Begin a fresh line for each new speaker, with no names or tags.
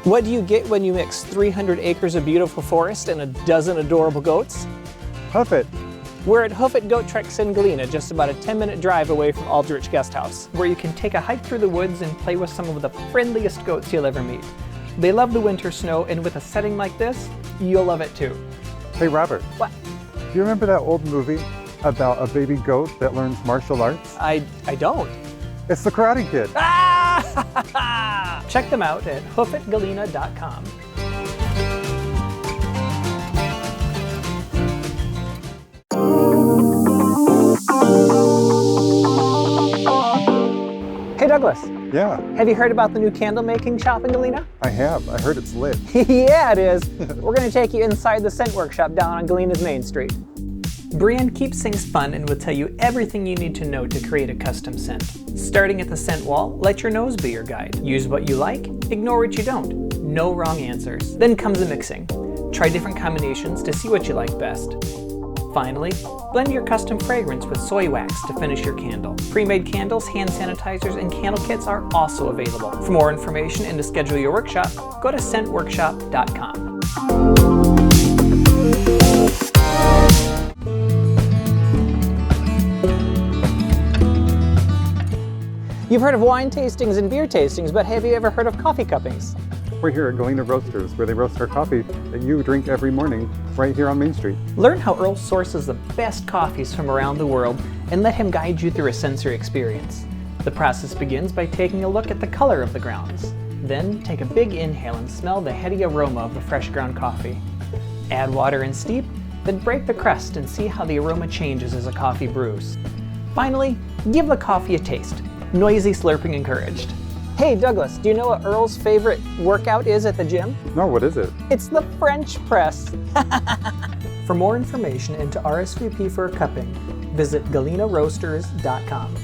What do you get when you mix 300 acres of beautiful forest and a dozen adorable goats?
Hoof-It.
We're at Hoof-It Goat Treks in Galena, just about a 10-minute drive away from Aldrich Guest House, where you can take a hike through the woods and play with some of the friendliest goats you'll ever meet. They love the winter snow, and with a setting like this, you'll love it too.
Hey Robert.
What?
Do you remember that old movie about a baby goat that learns martial arts?
I don't.
It's the Karate Kid.
Ah! Check them out at hoofitgalena.com. Hey Douglas.
Yeah,
Have you heard about the new candle making shop in Galena?
I have. I heard it's lit.
Yeah, it is. We're going to take you inside the scent workshop down on Galena's Main Street. Brienne keeps things fun and will tell you everything you need to know to create a custom scent. Starting at the scent wall, let your nose be your guide. Use what you like, ignore what you don't. No wrong answers. Then comes the mixing. Try different combinations to see what you like best. Finally, blend your custom fragrance with soy wax to finish your candle. Pre-made candles, hand sanitizers, and candle kits are also available. For more information and to schedule your workshop, go to scentworkshop.com. You've heard of wine tastings and beer tastings, but have you ever heard of coffee cuppings?
We're here at Galena Roasters, where they roast our coffee that you drink every morning, right here on Main Street.
Learn how Earl sources the best coffees from around the world and let him guide you through a sensory experience. The process begins by taking a look at the color of the grounds. Then take a big inhale and smell the heady aroma of the fresh ground coffee. Add water and steep, then break the crust and see how the aroma changes as the coffee brews. Finally, give the coffee a taste. Noisy slurping encouraged. Hey Douglas, do you know what Earl's favorite workout is at the gym?
No, what is it?
It's the French press. For more information and to RSVP for a cupping, visit galenaroasters.com.